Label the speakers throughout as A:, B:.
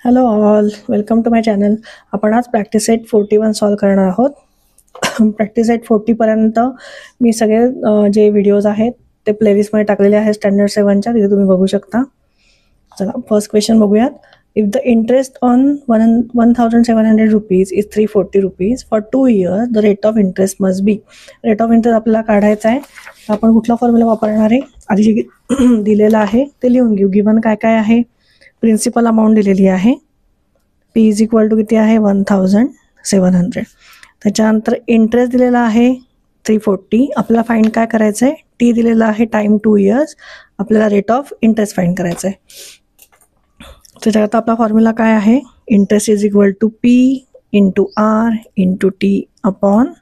A: Hello all, welcome to my channel. आपण आज practice set 41 solve करणार आहोत. प्रॅक्टिस सेट 40पर्यंत मी सगळे जे व्हिडिओज आहेत ते प्लेलिस्टमध्ये टाकलेले आहेत स्टँडर्ड 7च्या, तिथे तुम्ही बघू शकता. चला फर्स्ट क्वेश्चन बघूयात. If the interest on 1700 rupees is 340 rupees for 2 years, the rate of interest must be. Rate of interest आपल्याला काढायचा आहे. आपण कुठला फॉर्म्युला वापरणार आहे? आधी जे दिलेलं आहे ते लिहून घेऊ. गिवन काय काय आहे? प्रिन्सिपल अमाऊंट दिलेली आहे. पी इज इक्वल टू किती आहे? 1700. त्याच्यानंतर इंटरेस्ट दिलेला आहे 340. आपल्याला फाईंड काय करायचं आहे? टी दिलेला आहे, टाईम 2 years. आपल्याला रेट ऑफ इंटरेस्ट फाईंड करायचं आहे. त्याच्यात आपला फॉर्म्युला काय आहे? Interest is equal to P into R into T upon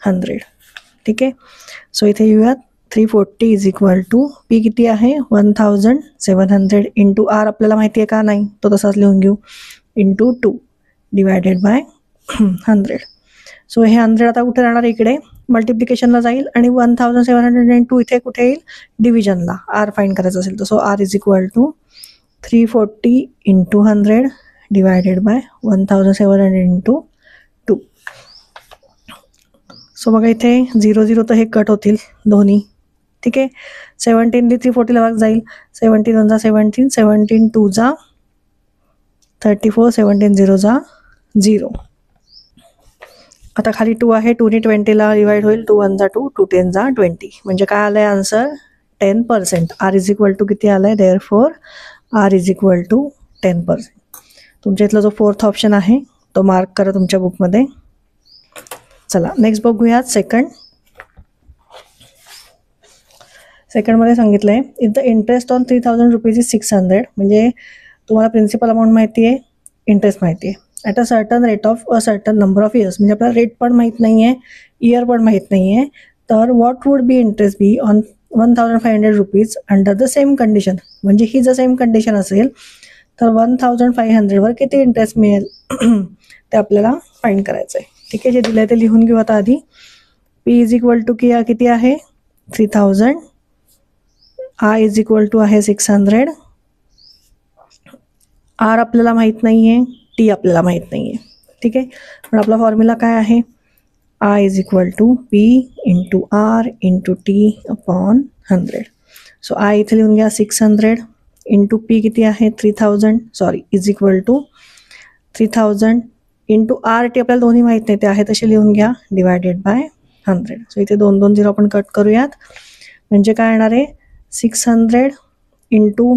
A: 100. ठीक आहे. सो इथे येऊयात. 340 इज इक्वल टू पी किती आहे? 1700 इंटू आर आपल्याला माहिती आहे का? नाही, तो तसाच लिहून घेऊ. Into 2 divided by 100. सो हे 100 आता कुठे राहणार? इकडे मल्टिप्लिकेशनला जाईल आणि 1702 इथे कुठे येईल? डिव्हिजनला. आर फाईंड करायचं असेल तर. So R is equal to 340 into 100 divided by 1700 into 2. So बघा इथे 0 तर हे कट होतील दोन्ही. ठीक आहे. 17 340 ला जाईल. 17 1 17, 17 2 34, 17 0 0. आता खाली 2 आहे. 2 ने 20 ला डिवाइड होईल. 2 1 2, 2 10 20. म्हणजे काय आलंय answer? 10%. R is equal to किती आलाय? Therefore R is equal to 10%. तुमच्या इथला जो 4th ऑप्शन आहे तो मार्क करा तुमच्या बुकमध्ये. चला नेक्स्ट बघूयात. सेकंडमध्ये सांगितलंय if the interest on 3000 rupees is 600. म्हणजे तुम्हाला प्रिन्सिपल अमाऊंट माहिती आहे, इंटरेस्ट माहिती आहे. At a certain rate of a certain number of years. म्हणजे आपल्याला रेट पण माहीत नाही आहे, इयर पण माहीत नाही आहे. तर what would be interest be on 1500 rupees under the same condition. म्हणजे ही जर सेम कंडिशन असेल तर 1500वर किती इंटरेस्ट मिळेल ते आपल्याला फाईंड करायचं आहे. ठीक आहे. जे दिलं आहे ते लिहून घेऊ आता आधी. पी इज इक्वल टू किती आहे? 3000. आय इज इक्वल टू आहे 600. आर आपल्याला माहीत नाही आहे, टी आपल्याला माहीत नाही आहे. ठीक आहे. पण आपला फॉर्म्युला काय आहे? I is equal to P into R into T upon 100. So I इथे लिहून घ्या 600 इंटू पी किती आहे? 3000 is equal to 3000 into R T आपल्याला दोन्ही माहीत नाही, ते आहे तसे लिहून घ्या डिवायडेड बाय 100. सो इथे 2 2 0 आपण कट करूयात. म्हणजे काय येणार आहे? 600 इंटू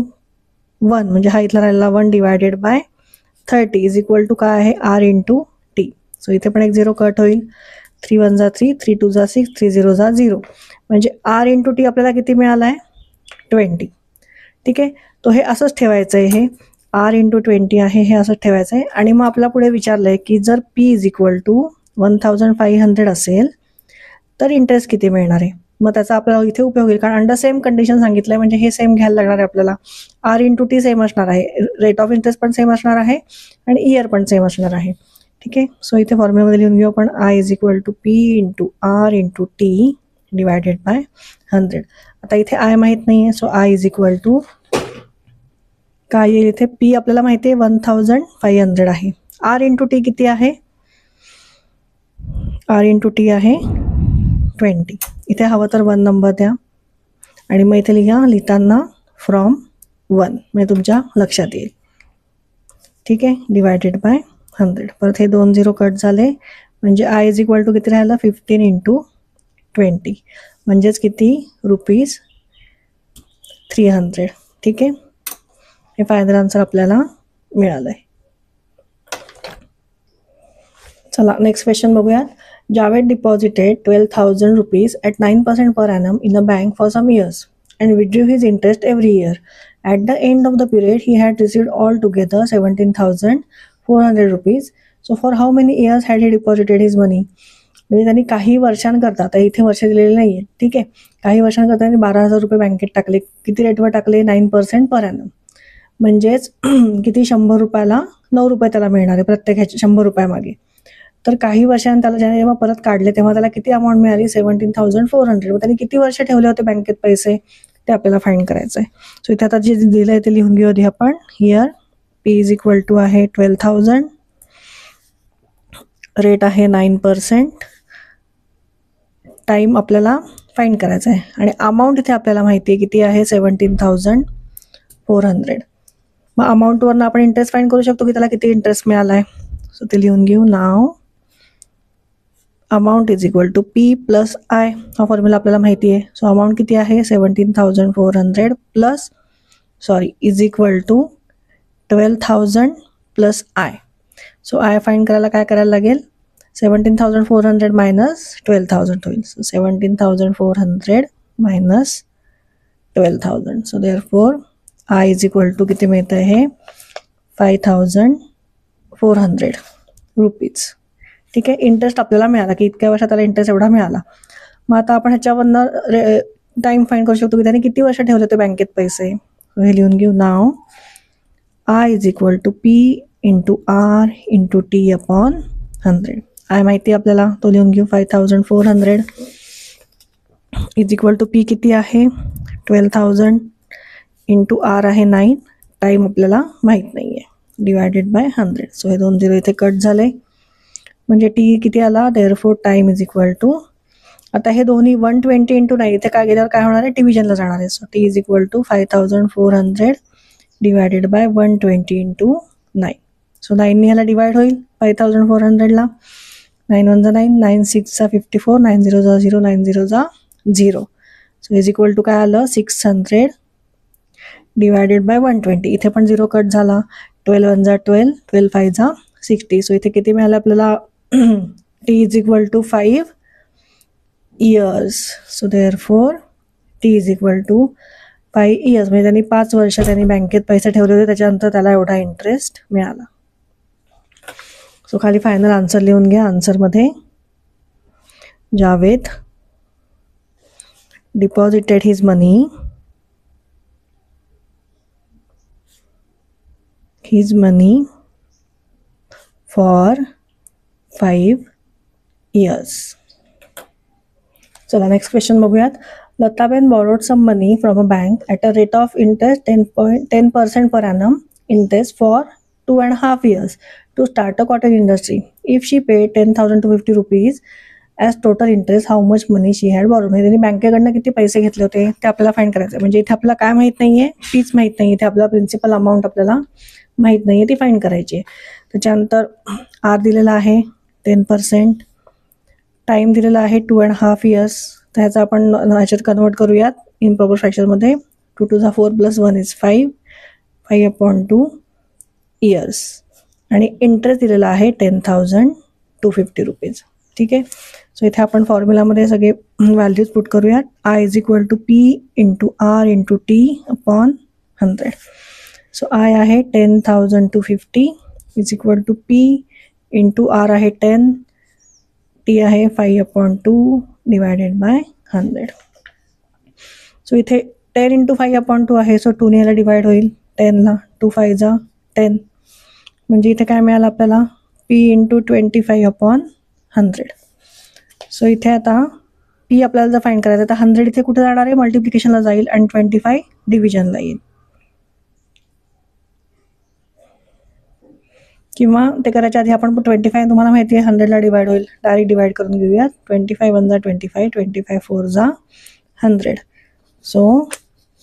A: 1 म्हणजे हा इथला राहिला 1 divided by 30 is equal to काय आहे? R into T. सो इथे पण एक 0 कट होईल. 3 1 3, 3 2 6, 3 0 0. म्हणजे आर इंटू टी आपल्याला किती मिळाला आहे? 20. ठीक आहे. तो हे असंच ठेवायचं आहे. हे आर इंटू 20 आहे, हे असंच ठेवायचं आहे. आणि मग आपल्याला पुढे विचारलं आहे की जर पी इज इक्वल टू 1500 असेल तर इंटरेस्ट किती मिळणार आहे? मग त्याचा आपल्याला इथे उपयोग होईल, कारण अंडर सेम कंडिशन सांगितलं आहे म्हणजे हे सेम घ्यायला लागणार आहे आपल्याला. आर इंटू टी सेम असणार आहे, रेट ऑफ इंटरेस्ट पण सेम असणार आहे आणि इयर पण सेम असणार आहे. ठीक आहे. सो इथे फॉर्म्युलामध्ये लिहून घेऊ आपण. I is equal to P into R into T divided by 100. आता इथे आय माहीत नाही आहे, so I is equal to काय येईल? इथे पी आपल्याला माहिती आहे 1500 आहे. आर इंटू टी किती आहे? आर इंटू टी आहे 20. इथे हवं तर 1 नंबर द्या आणि मग इथे लिहिताना फ्रॉम 1 म्हणजे तुमच्या लक्षात येईल. ठीक आहे. Divided by 100. परत हे 2 0 कट झाले. म्हणजे आय इज इक्वल टू किती राहिला? 15 इंटू 20 म्हणजेच किती? रुपीज 300. ठीक आहे. हे फायनल आन्सर आपल्याला मिळालं आहे. चला नेक्स्ट क्वेश्चन बघूयात. Javed deposited 12,000 rupees at 9% per annum in a bank for some years and withdrew his interest every year. At the end of the period, he had received altogether 17,400 rupees. So for how many years had he deposited his money? म्हणजे त्यांनी काही वर्षांकरता, आता इथे वर्ष दिलेले नाही आहे. ठीक आहे. काही वर्षांकरता त्यांनी 12,000 रुपये बँकेत टाकले. किती रेटवर टाकले? 9% पर annum. म्हणजेच किती? 100 रुपयाला 9 रुपये त्याला मिळणार आहे प्रत्येक ह्याचे 100 रुपयामागे. तर काही वर्षांनी त्याला जेव्हा परत काढले तेव्हा त्याला किती अमाऊंट मिळाली? 17,400. मग त्यांनी किती वर्ष ठेवले होते बँकेत पैसे ते आपल्याला फाइंड करायचं आहे. सो इथे आता जे दिलं आहे ते लिहून घेऊ आधी आपण. Here P is equal to आहे 12,000, रेट आहे 9%, टाईम आपल्याला फाइंड करायचा आहे आणि अमाऊंट इथे आपल्याला माहिती आहे किती आहे 17,400. मग अमाऊंटवरनं आपण इंटरेस्ट फाइंड करू शकतो की त्याला किती इंटरेस्ट मिळाला आहे. सो ते लिहून घेऊ. Now amount is equal to P plus I, हा फॉर्म्युला आपल्याला माहिती आहे. सो अमाऊंट किती आहे 17,400 plus is equal to 12,000 plus I. So I find करायला काय करायला लागेल, 17,400 मायनस 12,000 होईल. So 17,400 minus 12,000. So therefore I is equal to किती मिळतं आहे 5,400 रुपीज. ठीक आहे. इंटरेस्ट आपल्याला मिळाला की इतक्या वर्षात त्याला इंटरेस्ट एवढा मिळाला. मग आता आपण ह्याच्यावरनं टाइम फाइंड करू शकतो की त्याने किती वर्ष ठेवले होते बँकेत पैसे. हे लिहून घेऊ. Now I is equal to P into R into T upon 100. I माहिती आहे आपल्याला, तो लिहून घेऊ. 5,400 इज इक्वल टू पी किती आहे 12,000 इंटू आर आहे 9, टाईम आपल्याला माहीत नाही आहे, डिवायडेड बाय 100. सो हे 2 0 इथे कट झाले म्हणजे टी किती आला. Therefore time is equal to, आता हे दोन्ही 120 इंटू 9 इथे काय गेल्यावर काय होणार आहे डिव्हिजनला जाणार आहे. So T is equal to 5,400 divided by 120 into 9. So 9ने ह्याला डिवाइड होईल 5,400ला. 9 1 9, 9 6 54, 9 0 0, 9 0 0. सो इज इक्वल टू काय आलं 600 डिवायडेड बाय 120. इथे पण 0 कट झाला. 12 1 12, 12 5 60. सो इथे किती मिळालं आपल्याला T is equal to 5 years. So therefore T is equal to 5 years म्हणजे त्यांनी 5 वर्ष त्यांनी बँकेत पैसे ठेवले होते, त्याच्यानंतर त्याला एवढा इंटरेस्ट मिळाला. सो खाली फायनल आन्सर लिहून घ्या. आन्सरमध्ये Javed deposited his money for 5 years. चला नेक्स्ट क्वेश्चन बघूयात. Lataben borrowed some money from a bank at a rate of interest 10% per annum interest for 2.5 years to start a cottage industry. If she paid 10,250 rupees as total interest, how much money she had borrowed. म्हणजे त्यांनी बँकेकडनं किती पैसे घेतले होते ते आपल्याला find करायचं. म्हणजे इथे आपल्याला काय माहित नाहीये, फीच माहित नाही, इथे आपल्याला प्रिन्सिपल अमाऊंट आपल्याला माहित नाहीये, ती फाइंड करायची आहे. त्याच्यानंतर आर दिलेला आहे 10%, टाइम दिलेला आहे 2.5 इयर्स. तर ह्याचा आपण ह्याच्यात कन्वर्ट करूयात इम्प्रॉपर फ्रॅक्चरमध्ये. 2 2 4 + 1 = 5, 5/2 इयर्स. आणि इंटरेस्ट दिलेला आहे 10,250 रुपीज. ठीक आहे. सो इथे आपण फॉर्म्युलामध्ये सगळे व्हॅल्यूज पुट करूयात. I is equal to P into R into T upon 100. So I आहे 10,250 is equal to P into R आहे 10, टी आहे 5/2 डिवायडेड बाय 100. सो इथे 10 इंटू 5/2 आहे. सो 2ने याला डिवाइड होईल 10ला. 2 5 10, म्हणजे इथे काय मिळालं आपल्याला पी इंटू 25/100. सो इथे आता पी आपल्याला जर फाइंड करायचं तर 100 इथे कुठे जाणार आहे मल्टिप्लिकेशनला जाईल आणि 25 डिव्हिजनला येईल. किंवा ते करायच्या आधी आपण 25 तुम्हाला माहिती आहे 100ला डिवाइड होईल, डायरेक्ट डिवाइड करून घेऊयात. 25 1 25, 25 4 100. So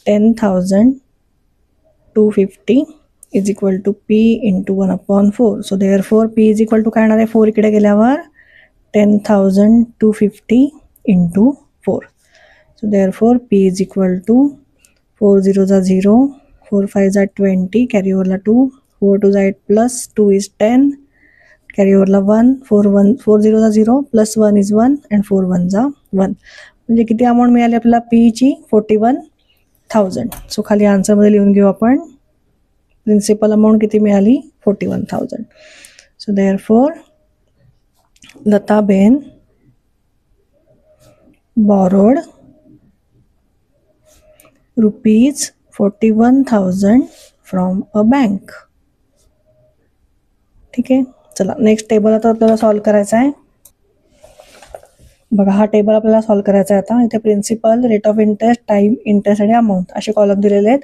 A: 10,250 is equal to P into 1/4. So therefore P is equal to काय येणार आहे 4 इकडे गेल्यावर 10,250 into 4. So therefore P is equal to 4 0 0, 4 5 20, carry ओव्हरला 2, 4 2 8 प्लस 2 is 10, कॅरी ओव्हरला 1, 4 0 0 प्लस 1 is 1 अँड 4 1 1. म्हणजे किती अमाऊंट मिळाली आपल्याला पीची 41,000. सो खाली आन्सरमध्ये लिहून घेऊ आपण प्रिन्सिपल अमाऊंट किती मिळाली 41,000. So therefore Lataben borrowed ₹41,000 from a bank. ठीक आहे. चला नेक्स्ट टेबल आता आपल्याला सॉल्व्ह करायचा आहे. बघा हा टेबल आपल्याला सॉल्व्ह करायचा आहे. आता इथे principal, rate of interest, time, interest आणि अमाऊंट असे कॉलम दिलेले आहेत.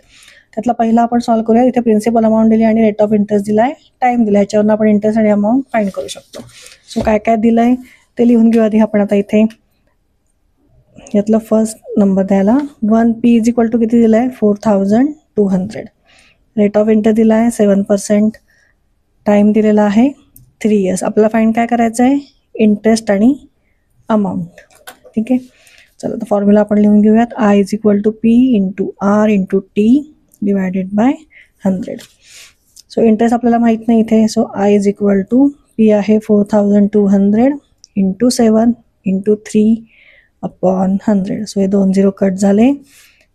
A: त्यातला पहिला आपण सॉल्व्ह करूया. इथे प्रिन्सिपल अमाऊंट दिली आणि रेट ऑफ इंटरेस्ट दिलाय, टाइम दिला. ह्याच्यावरून आपण इंटरेस्ट आणि अमाऊंट फाइंड करू शकतो. सो काय काय दिलंय ते लिहून घेऊ आधी आपण. आता इथे यातलं फर्स्ट नंबर द्यायला 1 P इज इक्वल टू किती दिलाय 4200. रेट ऑफ इंटरेस्ट दिला आहे 7%. टाइम दिलेला आहे 3 years. आपल्याला फाइंड काय करायचं आहे, इंटरेस्ट आणि अमाऊंट. ठीक आहे, चला तर फॉर्म्युला आपण लिहून घेऊयात. I is equal to P into R into T divided by 100. So interest आपल्याला माहीत नाही इथे. So I is equal to P आहे 4200 इंटू 7 इंटू 3 अपॉन 100. सो हे 2 0 कट झाले,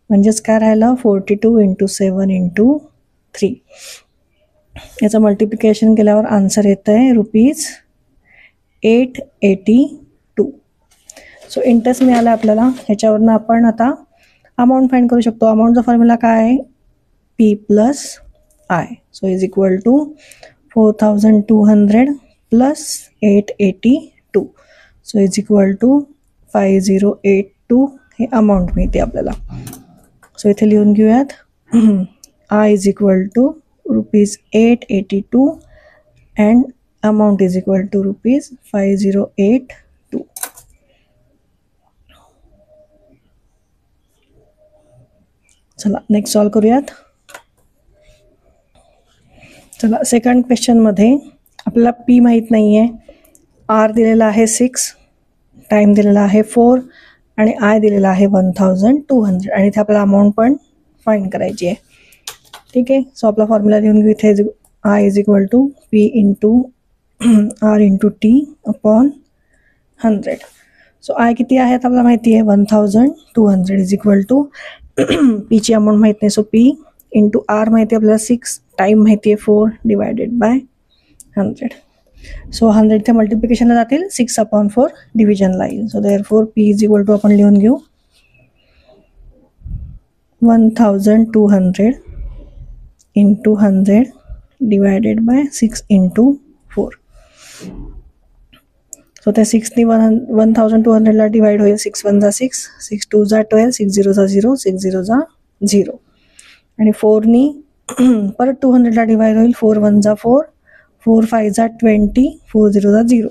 A: म्हणजेच काय राहिलं 42 इंटू 7 इंटू 3. याचं मल्टिप्लिकेशन केल्यावर आन्सर येतं आहे ₹882. सो इंटरेस्ट मिळाला आपल्याला. ह्याच्यावरनं आपण आता अमाऊंट फाइंड करू शकतो. अमाऊंटचा फॉर्म्युला काय आहे, P plus I. So is equal to 4200 plus 882. So is equal to 5082. हे अमाऊंट मिळते आपल्याला. सो इथे लिहून घेऊयात. I is equal to ₹882 and amount is equal to ₹5082. चला नेक्स्ट सॉल्व करूयात. चला सेकंड क्वेश्चनमध्ये आपल्याला पी माहीत नाही आहे, आर दिलेला आहे 6, टाईम दिलेला आहे 4 आणि आय दिलेला आहे 1200 आणि इथे आपल्याला अमाऊंट पण फाइंड करायची आहे. ठीक आहे, सो आपला फॉर्म्युला लिहून घेऊ. इथे I is equal to P into R into T upon 100. So I किती आहे आपल्याला माहिती आहे 1200 इज इक्वल टू पीची अमाऊंट माहीत नाही. सो पी इंटू आर माहिती आहे आपल्याला 6, टाईम माहिती आहे 4 डिवायडेड बाय 100. सो 100 इथे मल्टिप्लिकेशनला जातील, 6 अपॉन 4 डिव्हिजनला येईल. So therefore P is equal to आपण लिहून घेऊ 1200 इंटू 100 डिवायडेड बाय 6 इंटू 4. सो त्या 6ने 1200ला डिवाइड होईल. 6 1 जा 6, 6 2 जा 12, 6 0 जा 0, 6 0 जा 0 आणि 4नी परत 200ला डिवाइड होईल. 4 1 जा 4, 4 5 जा 20, 4 0 जा 0,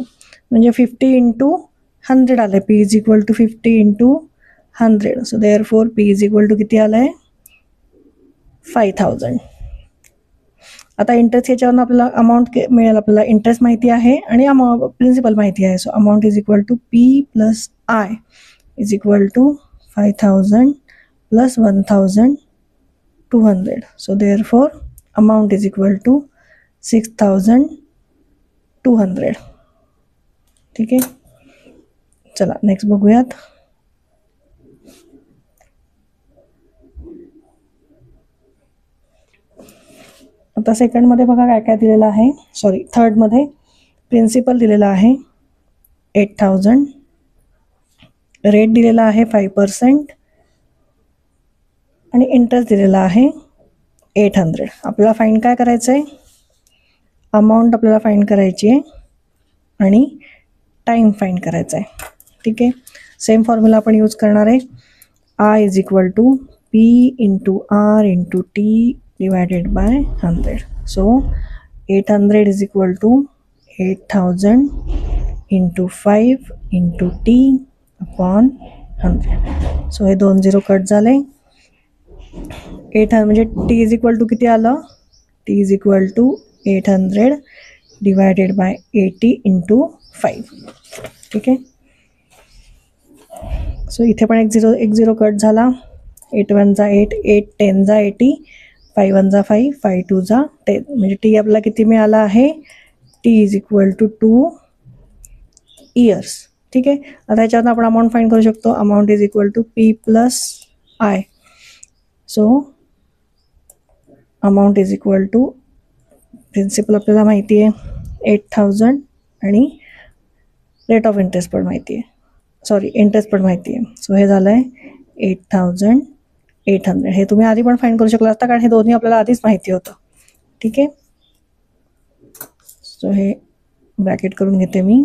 A: म्हणजे 50 इंटू 100 आलं आहे. P is equal to 50 into 100. So therefore P is equal to किती आलं आहे 5000. आता इंटरेस्ट ह्याच्यावरून आपल्याला अमाऊंट मिळेल. आपल्याला इंटरेस्ट माहिती आहे आणि प्रिन्सिपल माहिती आहे. So amount is equal to P plus I is equal to 5000 plus 1200. So therefore amount is equal to 6200. ठीक आहे, चला नेक्स्ट बघूयात. आता सेकंडमध्ये बघा काय काय दिलेलं आहे. सॉरी, थर्डमध्ये प्रिन्सिपल दिलेला आहे 8000, रेट दिलेला आहे 5% आणि इंटरेस्ट दिलेला आहे 800. आपल्याला फाइंड काय करायचं आहे, अमाऊंट आपल्याला फाइंड करायची आहे आणि टाईम फाइंड करायचा आहे. ठीक आहे, सेम फॉर्म्युला आपण यूज करणार आहे. I is equal to P into R into T divided by 100. So 800 is equal to 8000 into 5 into t upon 100. So हे 2 0 कट झाले. 800 म्हणजे t is equal to किती आलं, t is equal to 800 divided by 80 into 5. ठीक आहे, so इथे पण एक झिरो कट झाला. 8 1 जा 8, 8 10 जा 80, 5 1 जा 5, 5 2 जा 10, म्हणजे टी आपल्याला किती मिळाला आहे, T is equal to 2 years. ठीक आहे, आता ह्याच्यात आपण अमाऊंट फाइंड करू शकतो. Amount is equal to P plus I. So amount is equal to principal आपल्याला माहिती आहे 8000 आणि रेट ऑफ इंटरेस्ट पण माहिती आहे, सॉरी इंटरेस्ट पण माहिती आहे. सो हे झालं आहे 8800. हे तुम्ही आधी पण फाइंड करू शकला असता, कारण हे दोन्ही आपल्याला आधीच माहिती होतं. ठीक आहे, सो हे ब्रॅकेट करून घेते मी.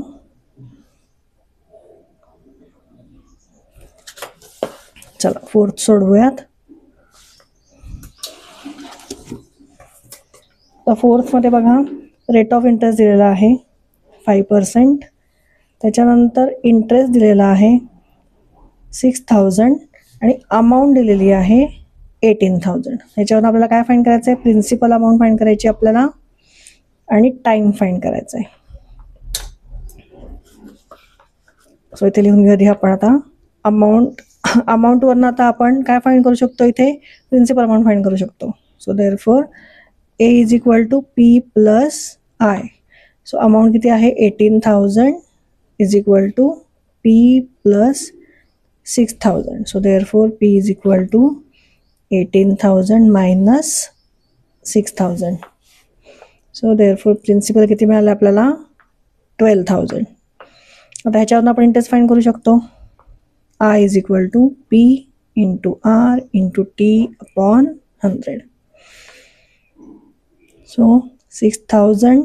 A: चला फोर्थ सोडवूयात. तर फोर्थमध्ये बघा रेट ऑफ इंटरेस्ट दिलेला आहे 5%. त्याच्यानंतर इंटरेस्ट दिलेला आहे 6,000 आणि अमाऊंट दिलेली आहे 18,000. ह्याच्यावर आपल्याला काय फाइंड करायचं आहे? प्रिन्सिपल अमाऊंट फाइंड करायची आपल्याला आणि टाइम फाइंड करायचा आहे. सो इथे लिहून घेऊ आधी आपण आता अमाऊंटवरनं आता आपण काय फाइंड करू शकतो? इथे प्रिन्सिपल अमाऊंट फाइंड करू शकतो. So therefore A is equal to P plus I. So amount किती आहे? 18,000 is equal to P plus 6,000. So therefore P is equal to 18,000 minus 6,000. So therefore principal किती मिळालं आपल्याला? 12,000. आता ह्याच्यावरून आपण इंटरेस्ट फाइंड करू शकतो. I is equal to P into R into T upon 100. So 6,000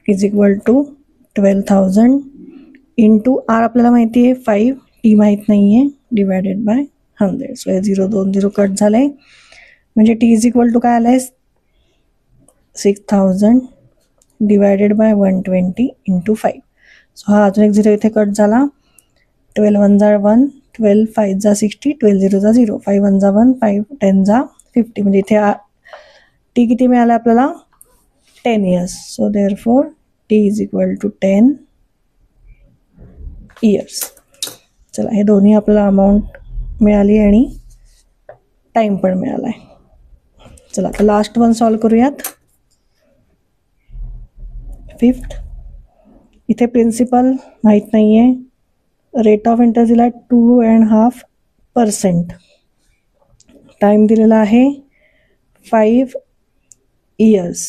A: is equal to 12,000 into R आपल्याला माहिती आहे 5, T माहीत नाही आहे, डिवायडेड बाय 100. सो हे 0 2 0 कट झालं आहे. म्हणजे T इज इक्वल टू काय आलं आहे? 6,000 डिवायडेड बाय 120 इंटू 5. सो हा अजून एक 0 इथे कट झाला. 12 1 जा 1, 12 5 जा 60, 12 0 जा 0, 5 1 जा 1, 5 10 जा 50. म्हणजे इथे T किती मिळाला आपल्याला? 10 years. So therefore T is equal to 10 years. चला, हे दोन्ही आपल्याला अमाऊंट मिळाली आणि टाइम पण मिळाला आहे. चला आता लास्ट वन सॉल्व करूयात. 5th इथे प्रिन्सिपल माहीत नाही आहे. रेट ऑफ इंटरेस्ट दिला 2.5%. टाइम दिलेला आहे 5 इयर्स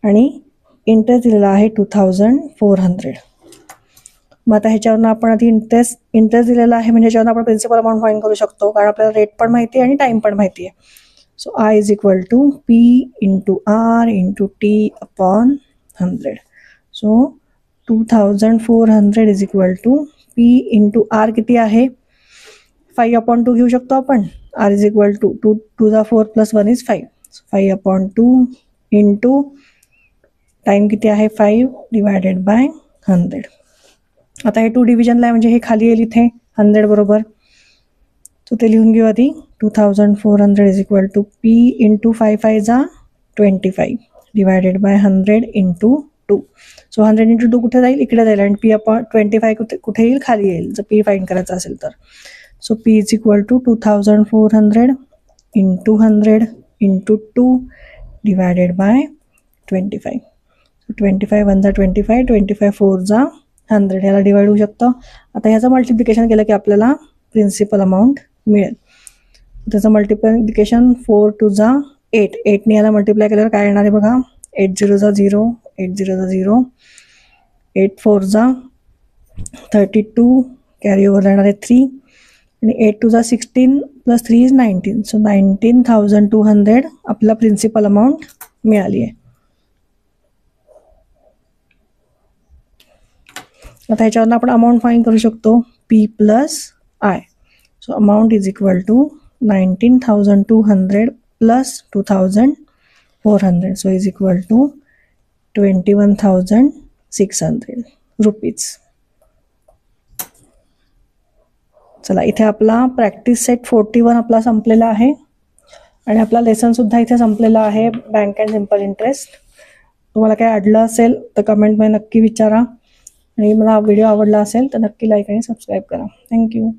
A: आणि इंटरेस्ट दिलेला आहे 2,400. मग आता ह्याच्यावरून आपण आधी इंटरेस्ट दिलेला आहे, म्हणजे ह्याच्यावरून आपण प्रिन्सिपल अमाऊंट फाइंड करू शकतो, कारण आपल्याला रेट पण माहिती आहे आणि टाइम पण माहिती आहे. So I is equal to P into R into T upon 100. So 2,400 is equal to P into R किती आहे? 5 अपॉन 2 घेऊ शकतो आपण. R इज इक्वल टू 2 जा 4 plus 1 is 5. 5 upon 2 into time किती आहे? 5 डिवायडेड बाय 100. आता हे 2 डिव्हिजनला आहे, म्हणजे हे खाली येईल इथे 100 बरोबर. सो ते लिहून घेऊ आधी. 2,400 is equal to P into 5 5 जा 25 divided by 100 into 2. So 100 into 2 कुठे जाईल? इकडे जाईल. आणि P अपॉन 25 कुठे येईल? खाली येईल, जर P फाइंड करायचा असेल तर. So P is equal to 2,400 into 100 into 2 divided by 25. 25 1 जा 25, 25 4 जा 100. याला डिवाइड होऊ शकतं. आता ह्याचं मल्टिप्लिकेशन केलं की आपल्याला प्रिन्सिपल अमाऊंट मिळेल. त्याचं मल्टिप्लिकेशन 4 2 जा 8. 8ने याला मल्टिप्लाय केल्यावर काय येणार आहे बघा? 8 0 जा 0, 8 0 जा 0, 8 4 जा 32, कॅरी ओव्हर येणार आहे 3, आणि 8 2 जा 16 प्लस 3 इज 19. सो 19,200 आपला प्रिन्सिपल अमाऊंट मिळाली आहे. आता ह्याच्यावरून आपण अमाऊंट फाइंड करू शकतो. P plus I. So amount is equal to 19,200 plus 2,400. So is equal to 21,600 rupees. चला, इथे आपला प्रॅक्टिस सेट 41 आपला संपलेला आहे आणि आपला लेसनसुद्धा इथे संपलेला आहे, बँक अँड सिम्पल इंटरेस्ट. तुम्हाला काय अडलं असेल तर कमेंटमध्ये नक्की विचारा, आणि मला व्हिडिओ आवडला असेल तर नक्की लाईक आणि सबस्क्राईब करा. थँक्यू.